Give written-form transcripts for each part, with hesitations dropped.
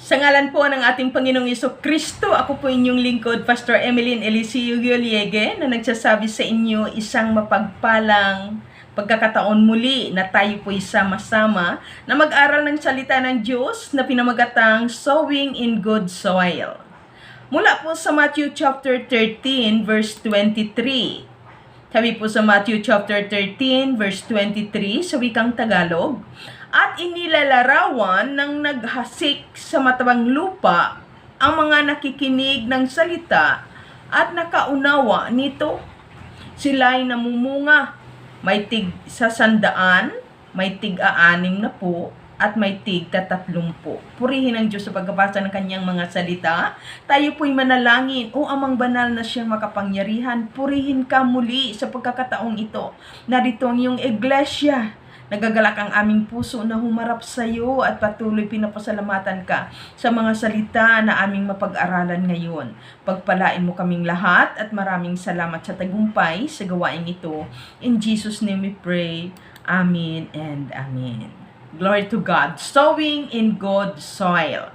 Sa ngalan po ng ating Panginoong Jesucristo, ako po inyong lingkod, Pastor Emeline Eliseo Yuliege, na nagsasabi sa inyo isang mapagpalang pagkakataon muli na tayo po sama-sama na mag-aral ng salita ng Diyos na pinamagatang Sowing in Good Soil. Mula po sa Matthew chapter 13 verse 23. Sabi po sa Matthew chapter 13 verse 23 sa wikang Tagalog, at inilalarawan ng naghasik sa matabang lupa ang mga nakikinig ng salita at nakaunawa nito. Sila'y namumunga, may tig sa 100, may tig-60, at may tig-30. Purihin ang Diyos sa pagbabasa ng kanyang mga salita. Tayo po'y manalangin. O amang banal na siyang makapangyarihan, purihin ka muli sa pagkakataong ito. Narito ang iyong iglesia. Nagagalak ang aming puso na humarap sa iyo at patuloy pinapasalamatan ka sa mga salita na aming mapag-aralan ngayon. Pagpalain mo kaming lahat at maraming salamat sa tagumpay sa gawaing ito. In Jesus' name we pray. Amen and amen. Glory to God. Sowing in good soil.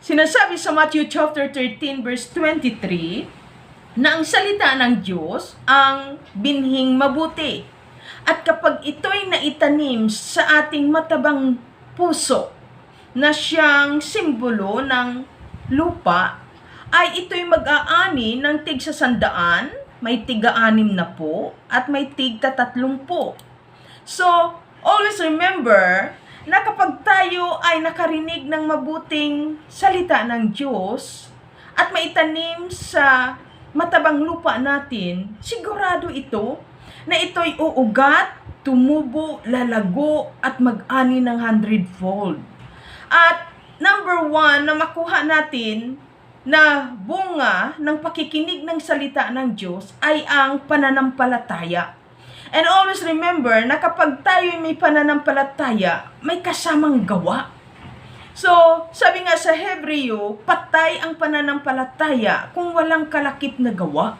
Sinasabi sa Matthew chapter 13 verse 23 na ang salita ng Diyos ang binhing mabuti. At kapag ito'y naitanim sa ating matabang puso na siyang simbolo ng lupa, ay ito'y mag-aani ng tig sa 100, may tig-60, at may tig-30. So, always remember na kapag tayo ay nakarinig ng mabuting salita ng Diyos at maitanim sa matabang lupa natin, sigurado ito na ito'y uugat, tumubo, lalago, at mag-ani ng 100-fold. At number 1 na makuha natin na bunga ng pakikinig ng salita ng Diyos ay ang pananampalataya. And always remember na kapag tayo may pananampalataya, may kasamang gawa. So, sabi nga sa Hebreo, patay ang pananampalataya kung walang kalakip na gawa.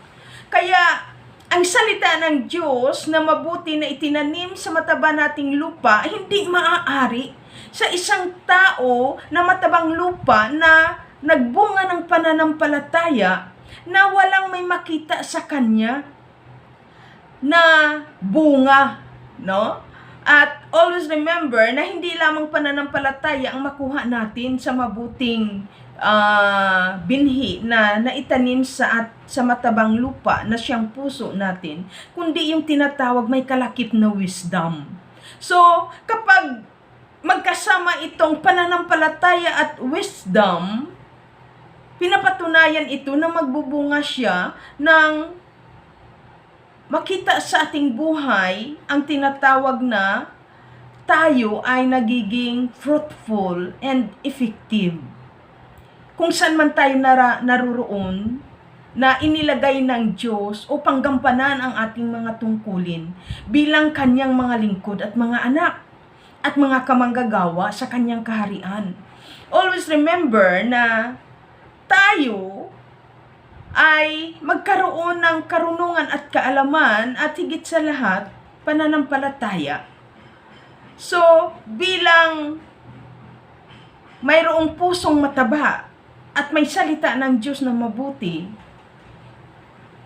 Kaya, ang salita ng Diyos na mabuti na itinanim sa mataba nating lupa, hindi maaari sa isang tao na matabang lupa na nagbunga ng pananampalataya na walang may makita sa kanya na bunga, no? At always remember na hindi lamang pananampalataya ang makuha natin sa mabuting binhi na naitanim sa matabang lupa na siyang puso natin, kundi yung tinatawag may kalakip na wisdom. So, kapag magkasama itong pananampalataya at wisdom, pinapatunayan ito na magbubunga siya ng makita sa ating buhay ang tinatawag na tayo ay nagiging fruitful and effective. Kung saan man tayo naruroon, na inilagay ng Diyos upang gampanan ang ating mga tungkulin bilang kanyang mga lingkod at mga anak at mga kamanggagawa sa kanyang kaharian. Always remember na tayo ay magkaroon ng karunungan at kaalaman at higit sa lahat, pananampalataya. So, bilang mayroong pusong mataba at may salita ng Diyos na mabuti,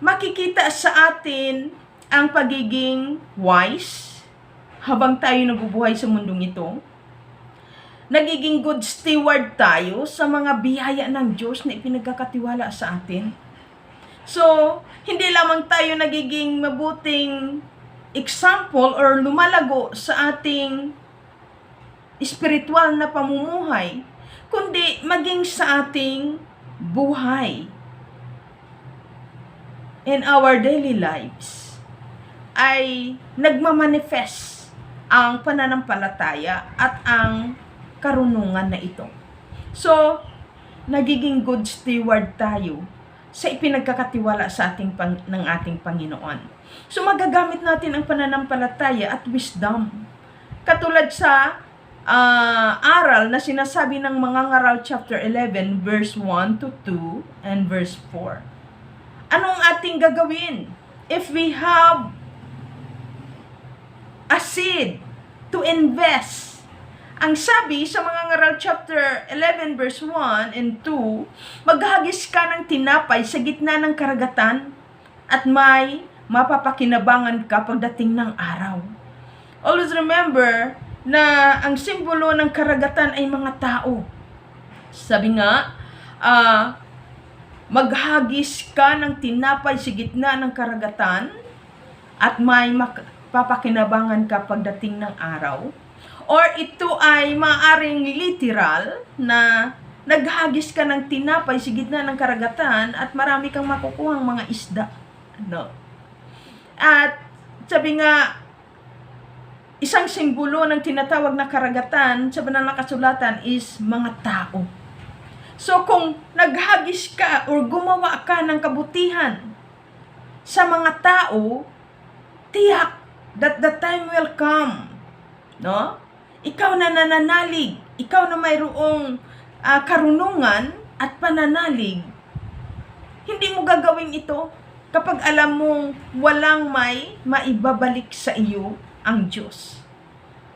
makikita sa atin ang pagiging wise habang tayo nabubuhay sa mundong ito. Nagiging good steward tayo sa mga biyaya ng Diyos na ipinagkakatiwala sa atin. So, hindi lamang tayo nagiging mabuting example or lumalago sa ating spiritual na pamumuhay, kundi maging sa ating buhay in our daily lives ay nagmamanifest ang pananampalataya at ang karunungan na ito. So, nagiging good steward tayo sa ipinagkakatiwala sa ng ating Panginoon. So, magagamit natin ang pananampalataya at wisdom. Katulad sa aral na sinasabi ng Mangangaral chapter 11 verse 1 to 2 and verse 4. Anong ating gagawin if we have a seed to invest Ang sabi sa mga ngaral chapter 11 verse 1 and 2, maghagis ka ng tinapay sa gitna ng karagatan at may mapapakinabangan ka pagdating ng araw. Always remember na ang simbolo ng karagatan ay mga tao. Sabi nga, maghagis ka ng tinapay sa gitna ng karagatan at may papakinabangan ka pagdating ng araw. Or ito ay maaring literal na naghagis ka ng tinapay sa gitna ng karagatan at marami kang makukuhang mga isda. No? At sabi nga, isang simbolo ng tinatawag na karagatan sa banal na kasulatan is mga tao. So kung naghagis ka or gumawa ka ng kabutihan sa mga tao, tiyak that the time will come. No? Ikaw na nananalig, ikaw na mayroong karunungan at pananalig, hindi mo gagawin ito kapag alam mong walang may maibabalik sa iyo ang Diyos.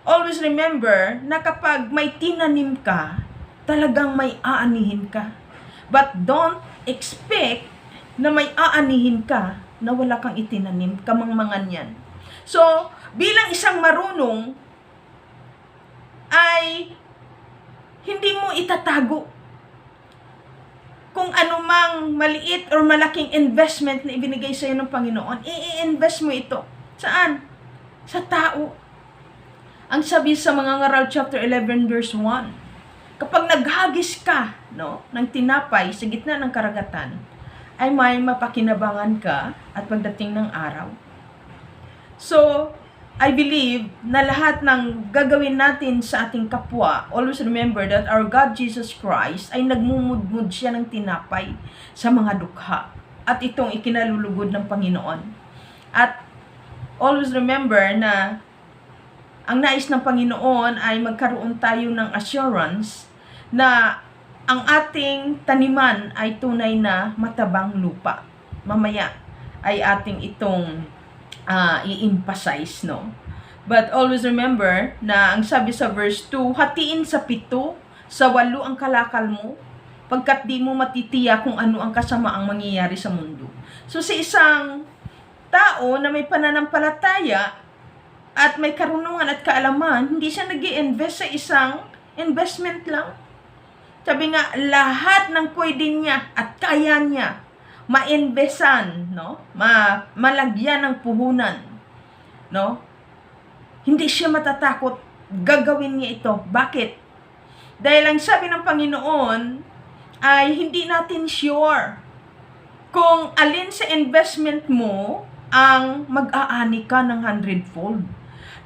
Always remember na kapag may tinanim ka, talagang may aanihin ka. But don't expect na may aanihin ka na wala kang itinanim, kamangmangan yan. So, bilang isang marunong, ay hindi mo itatago kung anumang maliit or malaking investment na ibinigay sa iyo ng Panginoon. I-invest mo ito. Saan? Sa tao. Ang sabi sa mga ngaral chapter 11 verse 1, kapag naghagis ka ng tinapay sa gitna ng karagatan, ay may mapakinabangan ka at pagdating ng araw. So, I believe na lahat ng gagawin natin sa ating kapwa, always remember that our God Jesus Christ ay nagmumudmud siya ng tinapay sa mga dukha. At itong ikinalulugod ng Panginoon. At always remember na ang nais ng Panginoon ay magkaroon tayo ng assurance na ang ating taniman ay tunay na matabang lupa. Mamaya ay ating itong i-emphasize, no? But always remember na ang sabi sa verse 2, hatiin sa 7, sa 8 ang kalakal mo, pagkat di mo matitiya kung ano ang kasamaang mangyayari sa mundo. So sa isang tao na may pananampalataya at may karunungan at kaalaman, hindi siya nag-i-invest sa isang investment lang. Sabi nga, lahat ng pwede niya at kaya niya ma-investan, no? Malagyan ng puhunan, no? Hindi siya matatakot gagawin niya ito. Bakit? Dahil ang sabi ng Panginoon ay hindi natin sure kung alin sa investment mo ang mag-aani ka ng 100-fold.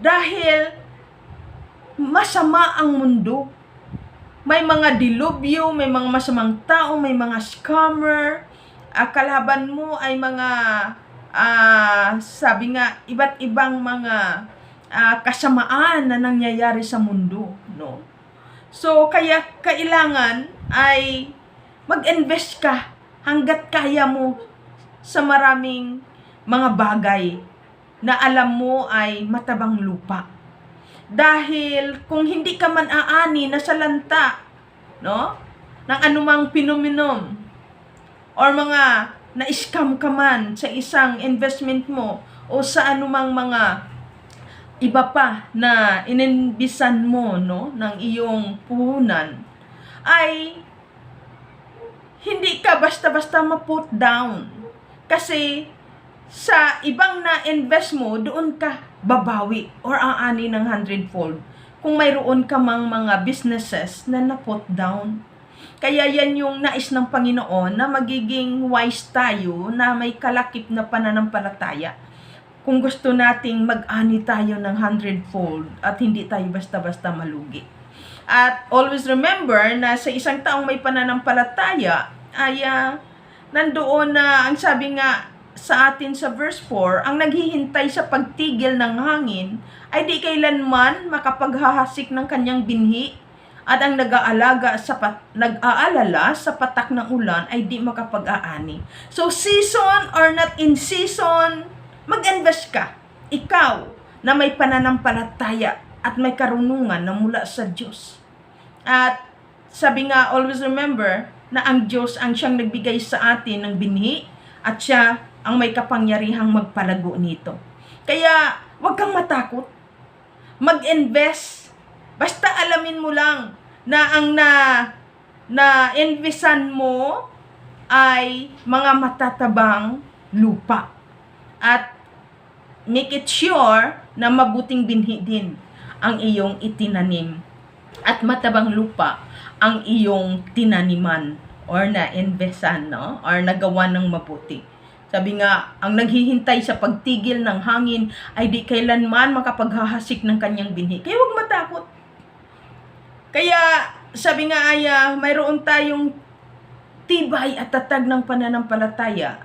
Dahil masama ang mundo. May mga dilubyo, may mga masamang tao, may mga scammer. Kalaban mo ay mga, sabi nga, iba't ibang mga kasamaan na nangyayari sa mundo, no? So, kaya kailangan ay mag-invest ka hanggat kaya mo sa maraming mga bagay na alam mo ay matabang lupa. Dahil kung hindi ka man aani na salanta, no, ng anumang pinuminom or mga na-scam ka man sa isang investment mo o sa anumang mga iba pa na ininbisan mo, no, ng iyong puhunan, ay hindi ka basta-basta ma-put down. Kasi sa ibang na-invest mo, doon ka babawi or aani ng 100-fold kung mayroon ka mang mga businesses na na-put down. Kaya yan yung nais ng Panginoon na magiging wise tayo na may kalakip na pananampalataya. Kung gusto nating mag-ani tayo ng 100-fold at hindi tayo basta-basta malugi. At always remember na sa isang taong may pananampalataya ay nandoon na ang sabi nga sa atin sa verse 4, ang naghihintay sa pagtigil ng hangin ay di kailanman makapaghahasik ng kanyang binhi, at ang nag-aalala sa patak ng ulan ay di makapag-aani. So season or not in season, mag-invest ka. Ikaw na may pananampalataya at may karunungan na mula sa Diyos. At sabi nga, always remember na ang Diyos ang siyang nagbigay sa atin ng binhi at siya ang may kapangyarihang magpalago nito. Kaya huwag kang matakot. Mag-invest. Basta alamin mo lang na ang na-investan mo ay mga matatabang lupa. At make it sure na mabuting binhi din ang iyong itinanim. At matabang lupa ang iyong tinaniman or na-investan, no? Or nagawa ng mabuti. Sabi nga, ang naghihintay sa pagtigil ng hangin ay di kailanman makapaghahasik ng kanyang binhi. Kaya huwag matakot. Kaya, sabi nga ay mayroon tayong tibay at tatag ng pananampalataya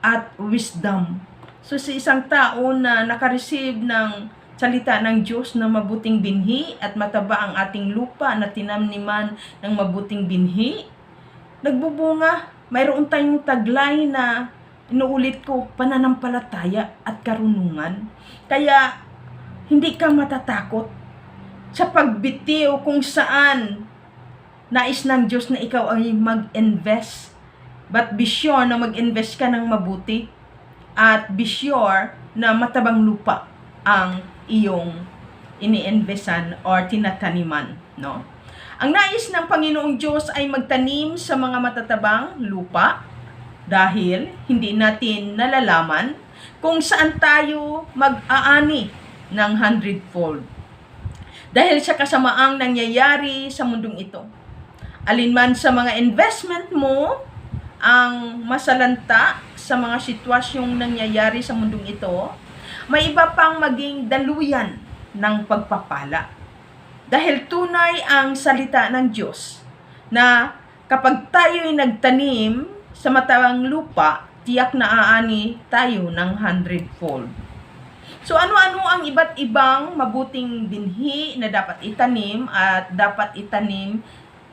at wisdom. So, sa isang tao na nakareceive ng salita ng Diyos na mabuting binhi at mataba ang ating lupa na tinaniman ng mabuting binhi, nagbubunga. Mayroon tayong taglay na inuulit ko, pananampalataya at karunungan. Kaya, hindi ka matatakot sa pagbitiw kung saan nais ng Diyos na ikaw ay mag-invest. But be sure na mag-invest ka ng mabuti at be sure na matabang lupa ang iyong ini-investan or tinataniman, no? Ang nais ng Panginoong Diyos ay magtanim sa mga matatabang lupa dahil hindi natin nalalaman kung saan tayo mag-aani ng 100-fold. Dahil sa kasamaang nangyayari sa mundong ito. Alinman sa mga investment mo ang masalanta sa mga sitwasyong nangyayari sa mundong ito, may iba pang maging daluyan ng pagpapala. Dahil tunay ang salita ng Diyos na kapag tayo'y nagtanim sa matabang lupa, tiyak na aani tayo ng 100-fold. So ano-ano ang iba't ibang mabuting binhi na dapat itanim at dapat itanim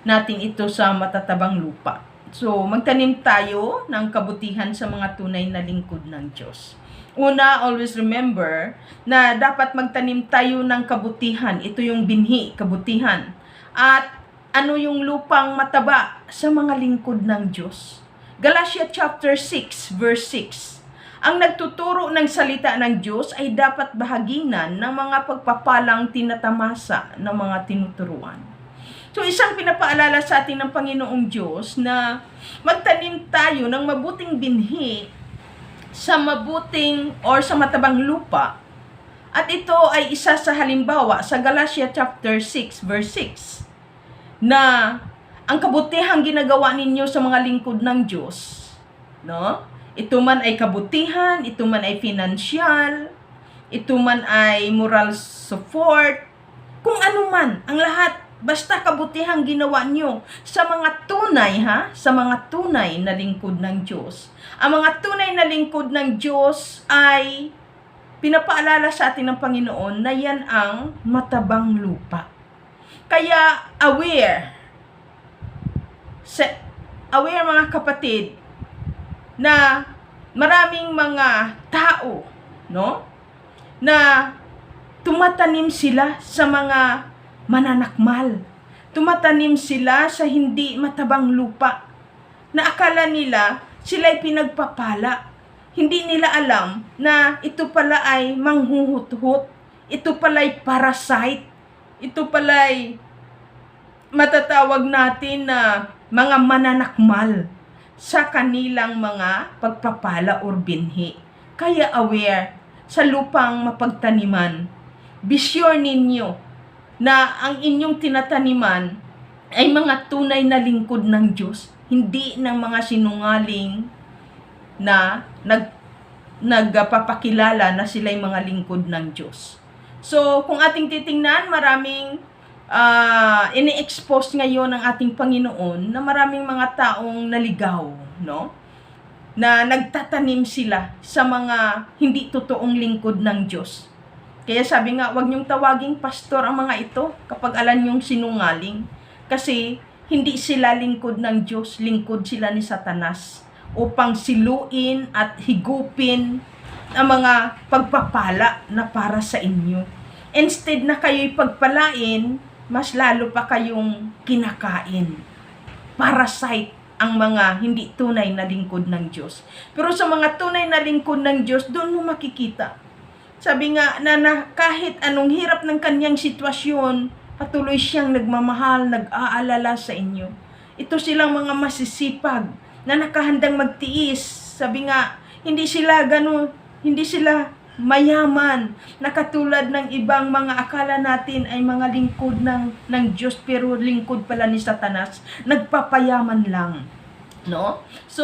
natin ito sa matatabang lupa. So magtanim tayo ng kabutihan sa mga tunay na lingkod ng Diyos. Una, always remember na dapat magtanim tayo ng kabutihan. Ito yung binhi, kabutihan. At ano yung lupang mataba sa mga lingkod ng Diyos. Galatia chapter 6, verse 6. Ang nagtuturo ng salita ng Diyos ay dapat bahaginan ng mga pagpapalang tinatamasa ng mga tinuturuan. So isang pinapaalala sa atin ng Panginoong Diyos na magtanim tayo ng mabuting binhi sa mabuting or sa matabang lupa. At ito ay isa sa halimbawa sa Galatia chapter 6 verse 6 na ang kabutihang ginagawa ninyo sa mga lingkod ng Diyos, no? Ito man ay kabutihan, ito man ay financial, ito man ay moral support, kung ano man, ang lahat, basta kabutihang ginawa nyo sa mga tunay, sa mga tunay na lingkod ng Diyos. Ang mga tunay na lingkod ng Diyos ay pinapaalala sa atin ng Panginoon na yan ang matabang lupa. Kaya aware mga kapatid, na maraming mga tao, no, na tumatanim sila sa mga mananakmal. Tumatanim sila sa hindi matabang lupa. Na akala nila sila'y pinagpapala. Hindi nila alam na ito pala ay manghuhut-hut. Ito pala'y parasite. Ito pala'y matatawag natin na mga mananakmal sa kanilang mga pagpapala or binhi. Kaya aware sa lupang mapagtaniman. Be sure ninyo na ang inyong tinataniman ay mga tunay na lingkod ng Diyos, hindi ng mga sinungaling na nagpapakilala na sila'y mga lingkod ng Diyos. So, kung ating titingnan, maraming ini-expose ngayon ng ating Panginoon na maraming mga taong naligaw, no? Na nagtatanim sila sa mga hindi totoong lingkod ng Diyos. Kaya sabi nga, huwag niyong tawaging pastor ang mga ito kapag alam niyong sinungaling. Kasi hindi sila lingkod ng Diyos, lingkod sila ni Satanas upang siluin at higupin ang mga pagpapala na para sa inyo. Instead na kayo'y pagpalain, mas lalo pa kayong kinakain. Parasite ang mga hindi tunay na lingkod ng Diyos. Pero sa mga tunay na lingkod ng Diyos, doon mo makikita. Sabi nga na kahit anong hirap ng kanyang sitwasyon, patuloy siyang nagmamahal, nag-aalala sa inyo. Ito silang mga masisipag na nakahandang magtiis. Sabi nga, hindi sila mayaman na katulad ng ibang mga akala natin ay mga lingkod ng Diyos, pero lingkod pala ni Satanas, nagpapayaman lang, no? So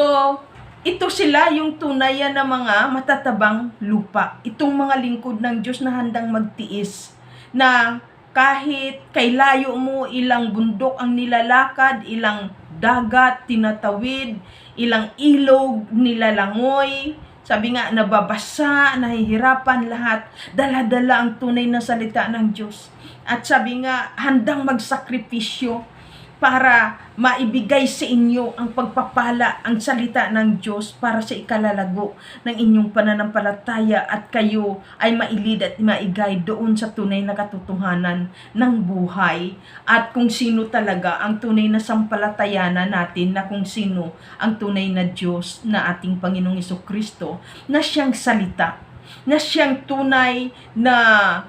ito sila yung tunay na mga matatabang lupa, itong mga lingkod ng Diyos na handang magtiis, na kahit kay layo mo, ilang bundok ang nilalakad, ilang dagat tinatawid, ilang ilog nilalangoy, sabi nga, nababasa, nahihirapan lahat, dala-dala ang tunay na salita ng Diyos. At sabi nga, handang magsakripisyo para maibigay sa inyo ang pagpapala, ang salita ng Diyos para sa ikalalago ng inyong pananampalataya at kayo ay mailid at maigay doon sa tunay na katotohanan ng buhay at kung sino talaga ang tunay na sampalatayanan natin, na kung sino ang tunay na Diyos na ating Panginoong Jesucristo, na siyang salita, na siyang tunay na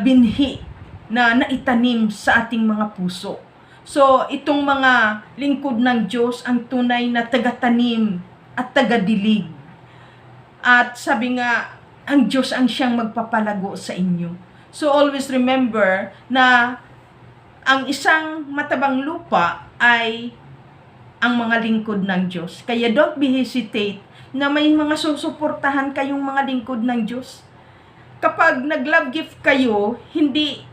binhi na naitanim sa ating mga puso. So, itong mga lingkod ng Diyos ang tunay na tagatanim at tagadilig. At sabi nga, ang Diyos ang siyang magpapalago sa inyo. So, always remember na ang isang matabang lupa ay ang mga lingkod ng Diyos. Kaya don't be hesitate na may mga susuportahan kayong mga lingkod ng Diyos. Kapag nag-love gift kayo, hindi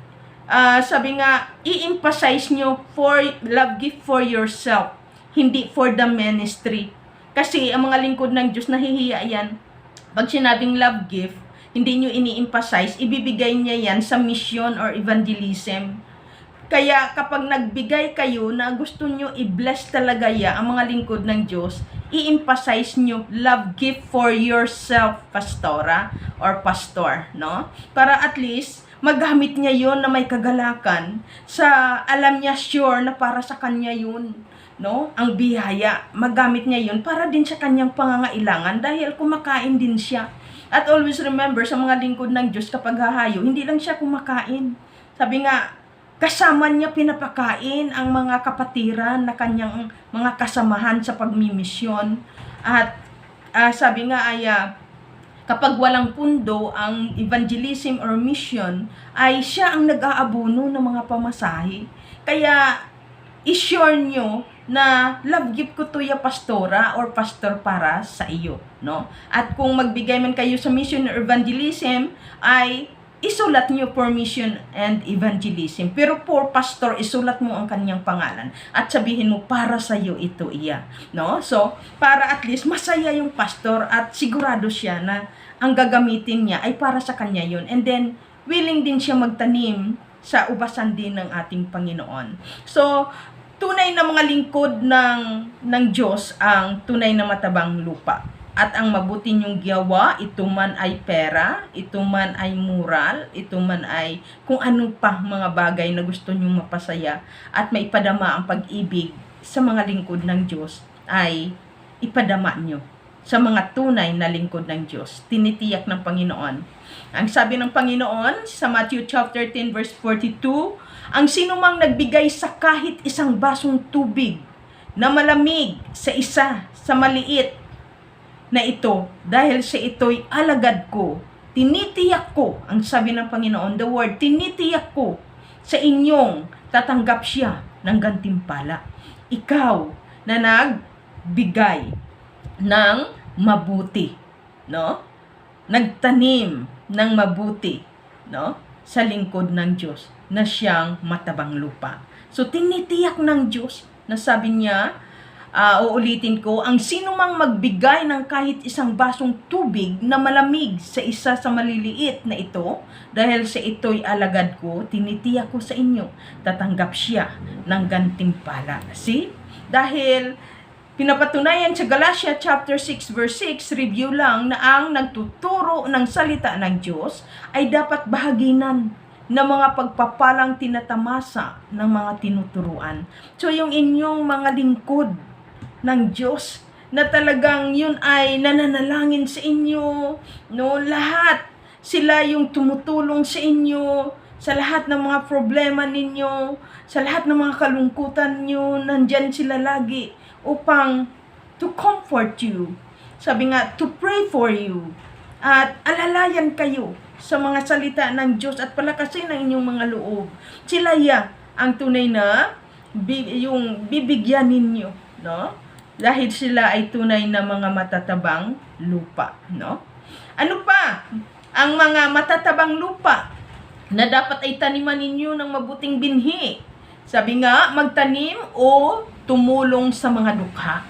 sabi nga, i-emphasize nyo for love gift for yourself, hindi for the ministry. Kasi ang mga lingkod ng Diyos, nahihiya yan. Pag sinabing love gift, hindi nyo ini-emphasize, ibibigay niya yan sa mission or evangelism. Kaya kapag nagbigay kayo na gusto nyo i-bless talaga ang mga lingkod ng Diyos, i-emphasize nyo love gift for yourself, pastora or pastor, no? Para at least magamit niya yon na may kagalakan, sa alam niya sure na para sa kanya yun, no? Ang biyaya, magamit niya yun para din sa kanyang pangangailangan dahil kumakain din siya. At always remember sa mga lingkod ng Diyos, kapag hahayo, hindi lang siya kumakain. Sabi nga, kasama niya pinapakain ang mga kapatiran na kanyang mga kasamahan sa pagmimisyon. At sabi nga ay kapag walang pundo ang evangelism or mission, ay siya ang nag-aabuno ng mga pamasahe. Kaya, i-sure nyo na love gift ko to pastora or pastor para sa iyo, no? At kung magbigay man kayo sa mission or evangelism, ay isulat nyo for mission and evangelism. Pero for pastor, isulat mo ang kanyang pangalan at sabihin mo, para sa iyo ito no? So, para at least masaya yung pastor at sigurado siya na ang gagamitin niya ay para sa kanya yun. And then, willing din siya magtanim sa ubasan din ng ating Panginoon. So, tunay na mga lingkod ng Diyos ang tunay na matabang lupa. At ang mabuti niyong gawa, ito man ay pera, ito man ay moral, ito man ay kung ano pa mga bagay na gusto niyong mapasaya at maipadama ang pag-ibig sa mga lingkod ng Diyos, ay ipadama niyo sa mga tunay na lingkod ng Diyos. Tinitiyak ng Panginoon. Ang sabi ng Panginoon sa Matthew chapter 10 verse 42, ang sinumang nagbigay sa kahit isang basong tubig na malamig sa isa sa maliit na ito, dahil sa ito'y alagad ko, tinitiyak ko, ang sabi ng Panginoon, the word, tinitiyak ko sa inyong tatanggap siya ng gantimpala. Ikaw na nagbigay ng mabuti, no? Nagtanim ng mabuti, no? Sa lingkod ng Diyos na siyang matabang lupa. So, tinitiyak ng Diyos na sabi niya, uulitin ko, ang sinumang magbigay ng kahit isang basong tubig na malamig sa isa sa maliliit na ito, dahil sa ito'y alagad ko, tinitiyak ko sa inyo, tatanggap siya ng gantimpala. See? Dahil Pinapatunayan sa Galatia chapter 6 verse 6, review lang, na ang nagtuturo ng salita ng Diyos ay dapat bahaginan ng mga pagpapalang tinatamasa ng mga tinuturuan. So yung inyong mga lingkod ng Diyos na talagang yun ay nananalangin sa inyo, no, lahat sila yung tumutulong sa inyo, sa lahat ng mga problema ninyo, sa lahat ng mga kalungkutan nyo, nandyan sila lagi upang to comfort you. Sabi nga, to pray for you. At alalayan kayo sa mga salita ng Diyos at palakasin ang inyong mga loob. Sila ang tunay na yung bibigyan ninyo, no? Dahil sila ay tunay na mga matatabang lupa, no? Ano pa ang mga matatabang lupa na dapat ay taniman ninyo ng mabuting binhi? Sabi nga, magtanim o tumulong sa mga dukha.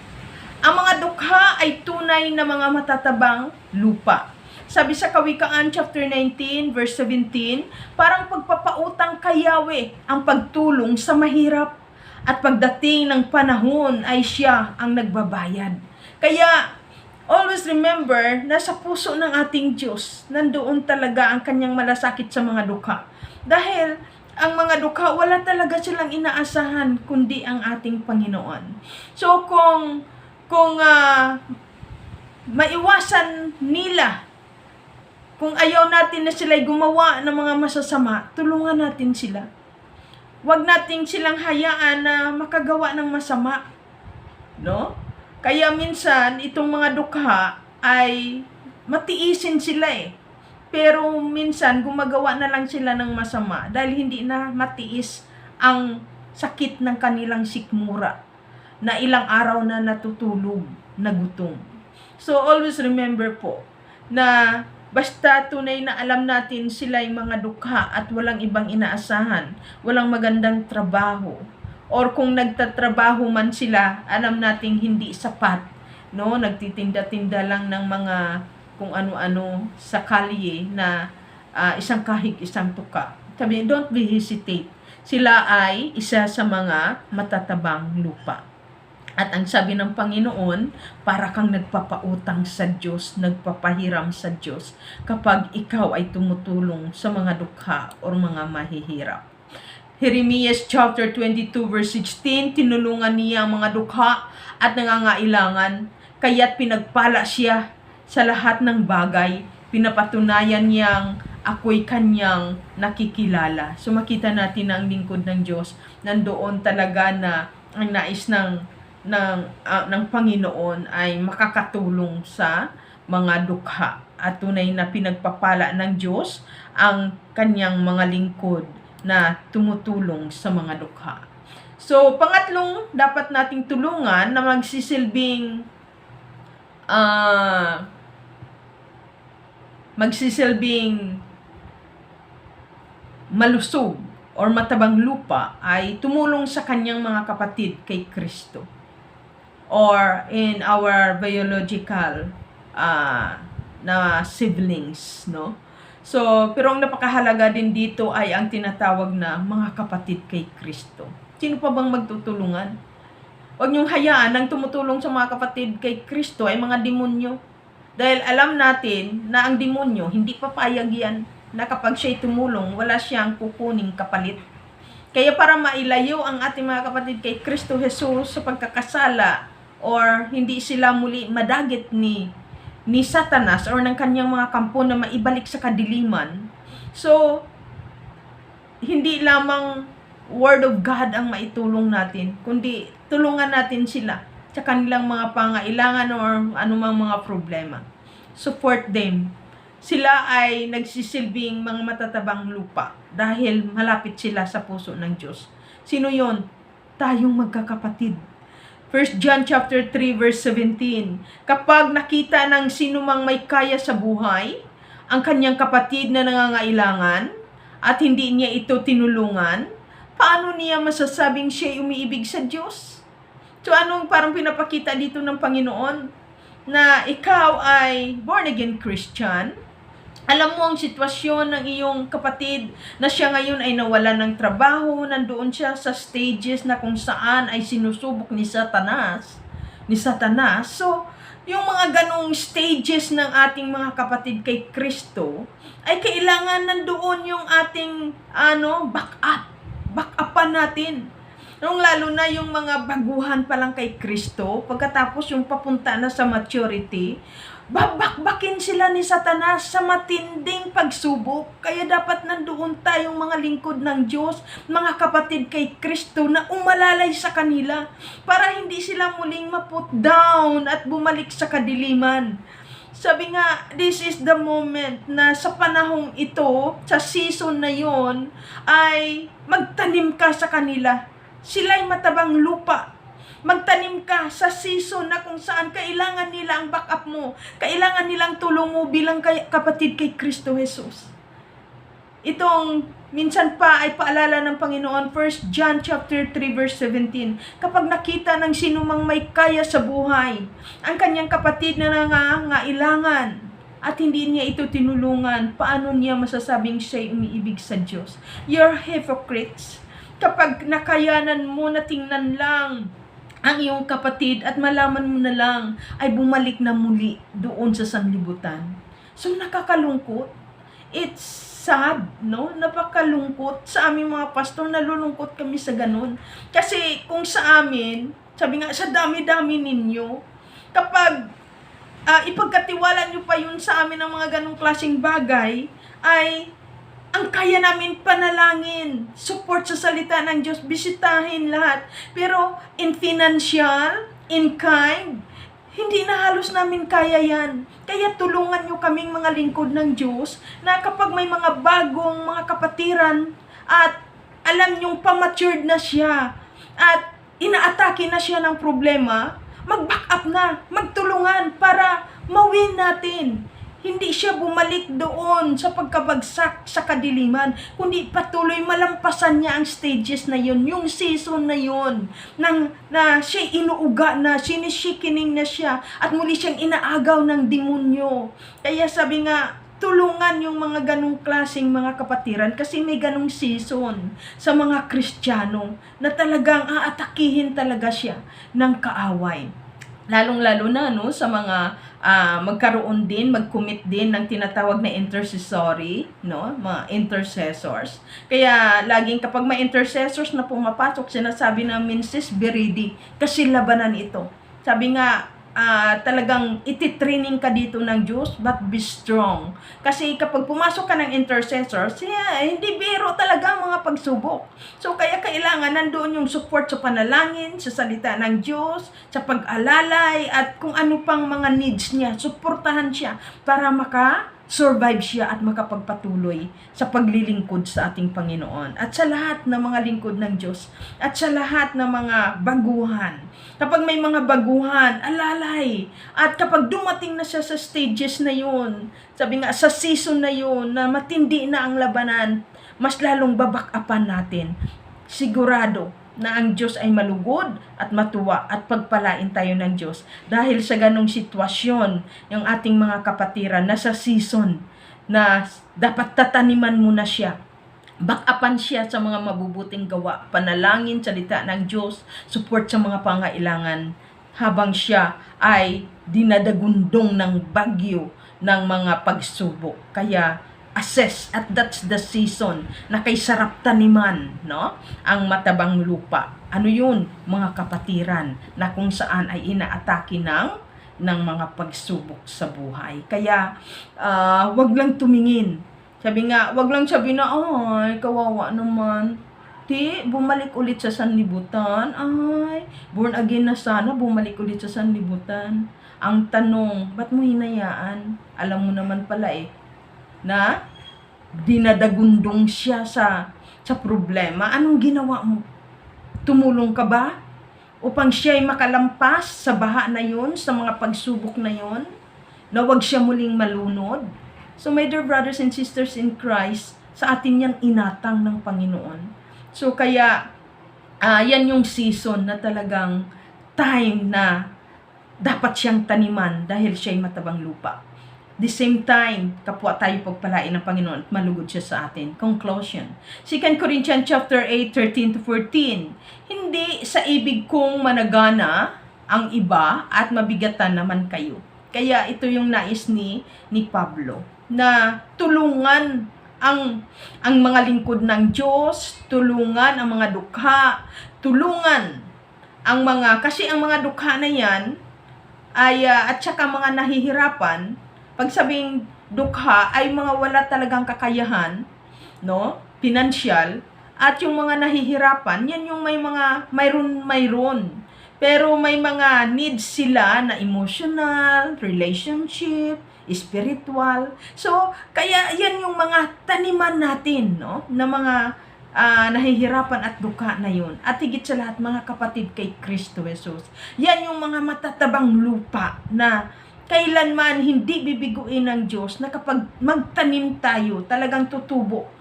Ang mga dukha ay tunay na mga matatabang lupa. Sabi sa Kawikaan chapter 19 verse 17, parang pagpapautang kay Yahweh ang pagtulong sa mahirap, at pagdating ng panahon ay siya ang nagbabayad. Kaya always remember na sa puso ng ating Diyos, nandoon talaga ang kanyang malasakit sa mga dukha. Dahil ang mga dukha, wala talaga silang inaasahan kundi ang ating Panginoon. So kung maiwasan nila, kung ayaw natin na sila'y gumawa ng mga masasama, tulungan natin sila. Huwag nating silang hayaan na makagawa ng masama, no? Kaya minsan itong mga dukha ay matiisin sila Pero minsan gumagawa na lang sila ng masama dahil hindi na matiis ang sakit ng kanilang sikmura na ilang araw na natutulog na gutom. So always remember po na basta tunay na alam natin sila'y mga dukha at walang ibang inaasahan, walang magandang trabaho, or kung nagtatrabaho man sila, alam nating hindi sapat, no? Nagtitinda-tinda lang ng mga kung ano-ano sa kalye na isang kahig, isang tuka. Sabi, don't be hesitate. Sila ay isa sa mga matatabang lupa. At ang sabi ng Panginoon, para kang nagpapautang sa Diyos, nagpapahiram sa Diyos, kapag ikaw ay tumutulong sa mga dukha o mga mahihirap. Jeremiah chapter 22 verse 16, tinulungan niya ang mga dukha at nangangailangan, kaya't pinagpala siya sa lahat ng bagay, pinapatunayan niyang ako'y kanyang nakikilala. So makita natin na ang lingkod ng Diyos, nandoon talaga na ang nais ng Panginoon ay makakatulong sa mga dukha. At tunay na pinagpapala ng Diyos ang kanyang mga lingkod na tumutulong sa mga dukha. So pangatlong dapat nating tulungan na magsisilbing malusog or matabang lupa ay tumulong sa kanyang mga kapatid kay Kristo, or in our biological na siblings, no? So, pero ang napakahalaga din dito ay ang tinatawag na mga kapatid kay Kristo. Sino pa bang magtutulungan? Huwag niyong hayaan ang tumutulong sa mga kapatid kay Kristo ay mga demonyo. Dahil alam natin na ang demonyo, hindi papayag yan na kapag siya'y tumulong, wala siyang kukuning kapalit. Kaya para mailayo ang ating mga kapatid kay Kristo Jesus sa pagkakasala, or hindi sila muli madagit ni Satanas or ng kanyang mga kampo na maibalik sa kadiliman. So, hindi lamang Word of God ang maitulong natin, kundi tulungan natin sila sa kanilang mga pangailangan or anumang mga problema. Support them. Sila ay nagsisilbing mga matatabang lupa dahil malapit sila sa puso ng Diyos. Sino yon? Tayong magkakapatid. 1 John chapter 3 verse 17. Kapag nakita ng sinumang may kaya sa buhay ang kanyang kapatid na nangangailangan at hindi niya ito tinulungan, paano niya masasabing siya umiibig sa Diyos? So anong parang pinapakita dito ng Panginoon? Na ikaw ay born again Christian, alam mo ang sitwasyon ng iyong kapatid na siya ngayon ay nawalan ng trabaho, nandoon siya sa stages na kung saan ay sinusubok ni Satanas, ni Satanas. So, yung mga ganong stages ng ating mga kapatid kay Kristo, ay kailangan nandoon yung ating back upan natin. Lalo na yung mga baguhan pa lang kay Kristo, pagkatapos yung papunta na sa maturity, babakbakin sila ni Satanas sa matinding pagsubok. Kaya dapat nandoon tayong mga lingkod ng Diyos, mga kapatid kay Kristo, na umalalay sa kanila para hindi sila muling maput down at bumalik sa kadiliman. Sabi nga, this is the moment na sa panahong ito, sa season na yon, ay magtanim ka sa kanila. Sila'y matabang lupa. Magtanim ka sa season na kung saan kailangan nila ang backup mo. Kailangan nilang tulong mo bilang kapatid kay Kristo Jesus. Itong minsan pa ay paalala ng Panginoon, 1 John chapter 3 verse 17. Kapag nakita ng sinumang may kaya sa buhay, ang kanyang kapatid na nangangailangan, at hindi niya ito tinulungan, paano niya masasabing siya'y umiibig sa Diyos? You're hypocrites. Kapag nakayanan mo na tingnan lang ang iyong kapatid at malaman mo na lang, ay bumalik na muli doon sa sanlibutan. So nakakalungkot. It's sad, no? Napakalungkot. Sa aming mga pastor, nalulungkot kami sa ganun. Kasi kung sa amin, sabi nga, sa dami-dami ninyo, kapag ipagkatiwala nyo pa yun sa amin ng mga ganong klaseng bagay, ay ang kaya namin panalangin, support sa salita ng Diyos, bisitahin lahat. Pero in financial, in kind, hindi na halos namin kaya yan. Kaya tulungan nyo kaming mga lingkod ng Diyos na kapag may mga bagong mga kapatiran at alam nyong pamatured na siya at inaatake na siya ng problema, mag-back up na, magtulungan para mawin natin. Hindi siya bumalik doon sa pagkabagsak sa kadiliman, kundi patuloy malampasan niya ang stages na yun, yung season na yun, na siya inuuga na, sinishikining na siya, at muli siyang inaagaw ng demonyo. Kaya sabi nga, tulungan yung mga ganong klaseng mga kapatiran kasi may ganong season sa mga Kristiyano na talagang aatakihin talaga siya ng kaaway. Lalong-lalo na sa mga magkaroon din, mag-commit din ng tinatawag na intercessory, mga intercessors. Kaya laging kapag may intercessors na pumapasok, sinasabi namin, sis, be ready, kasi labanan ito. Sabi nga, talagang ititraining ka dito ng Diyos, but be strong. Kasi kapag pumasok ka ng intercessors, hindi biro talaga ang mga pagsubok. So kaya kailangan nandoon yung support sa panalangin, sa salita ng Diyos, sa pag-alalay, at kung ano pang mga needs niya, suportahan siya para survive siya at makapagpatuloy sa paglilingkod sa ating Panginoon. At sa lahat ng mga lingkod ng Diyos, at sa lahat ng mga baguhan. Kapag may mga baguhan, alalay. At kapag dumating na siya sa stages na yun, sabi nga sa season na yun, na matindi na ang labanan, mas lalong babak-upan natin. Sigurado na ang Diyos ay malugod at matuwa at pagpalain tayo ng Diyos. Dahil sa ganong sitwasyon, yung ating mga kapatiran na sa season na dapat tataniman mo na siya. Back-upan siya sa mga mabubuting gawa, panalangin, salita ng Diyos, support sa mga pangailangan habang siya ay dinadagundong ng bagyo ng mga pagsubok. Kaya assess at that's the season na kay sarap taniman, ang matabang lupa. Ano yun? Mga kapatiran na kung saan ay inaatake ng mga pagsubok sa buhay. Kaya wag lang tumingin. Sabi nga, wag lang sabi na, ay, kawawa naman. Bumalik ulit sa sanlibutan. Ay, born again na sana, bumalik ulit sa sanlibutan. Ang tanong, ba't mo hinayaan? Alam mo naman pala na dinadagundong siya sa problema. Anong ginawa mo? Tumulong ka ba? Upang siya ay makalampas sa baha na yun, sa mga pagsubok na yun, na wag siya muling malunod. So my dear brothers and sisters in Christ, sa atin yan inatang ng Panginoon. So kaya, yan yung season na talagang time na dapat siyang taniman dahil siya'y matabang lupa. The same time, kapwa tayo pagpalain ng Panginoon at malugod siya sa atin. Conclusion. 2 Corinthians chapter 8, 13 to 14. Hindi sa ibig kong managana ang iba at mabigatan naman kayo. Kaya ito yung nais ni Pablo, na tulungan ang mga lingkod ng Diyos, tulungan ang mga dukha, tulungan kasi ang mga dukha na yan ay at saka mga nahihirapan. Pag sabing dukha ay mga wala talagang kakayahan, no? Pinansyal, at yung mga nahihirapan, yan yung may mga mayroon. Pero may mga needs sila na emotional, relationship, spiritual. So, kaya yan yung mga taniman natin, no? Na mga nahihirapan at dukha na yun. At higit sa lahat, mga kapatid kay Kristo Jesus, yan yung mga matatabang lupa na kailanman hindi bibiguin ng Diyos, na kapag magtanim tayo, talagang tutubo,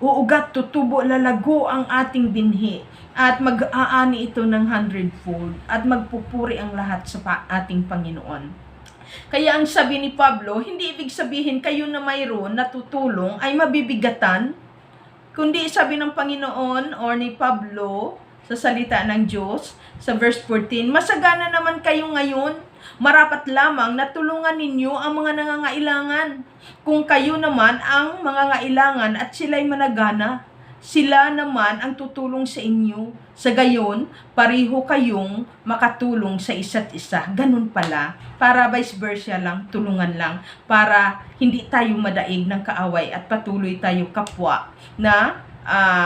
uugat, tutubo, lalago ang ating binhi, at mag-aani ito ng 100-fold, at magpupuri ang lahat sa ating Panginoon. Kaya ang sabi ni Pablo, hindi ibig sabihin kayo na mayroon na tutulong ay mabibigatan, kundi sabi ng Panginoon or ni Pablo sa salita ng Diyos sa verse 14, masagana naman kayo ngayon, marapat lamang na tulungan ninyo ang mga nangangailangan. Kung kayo naman ang mangangailangan at sila'y managana, sila naman ang tutulong sa inyo. Sa gayon, pareho kayong makatulong sa isa't isa. Ganun pala, para vice versa lang, tulungan lang, para hindi tayo madaig ng kaaway at patuloy tayo kapwa na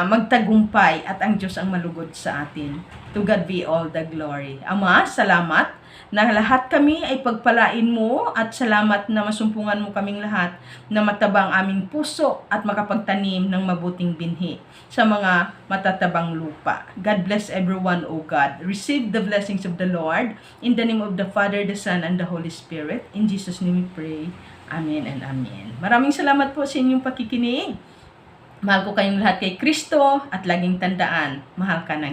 magtagumpay at ang Diyos ang malugod sa atin. To God be all the glory. Ama, salamat na lahat kami ay pagpalain mo, at salamat na masumpungan mo kaming lahat na matabang aming puso at makapagtanim ng mabuting binhi sa mga matatabang lupa. God bless everyone, O God. Receive the blessings of the Lord. In the name of the Father, the Son, and the Holy Spirit. In Jesus' name we pray. Amen and amen. Maraming salamat po sa inyong pakikinig. Mahal ko kayong lahat kay Kristo, at laging tandaan, mahal ka ng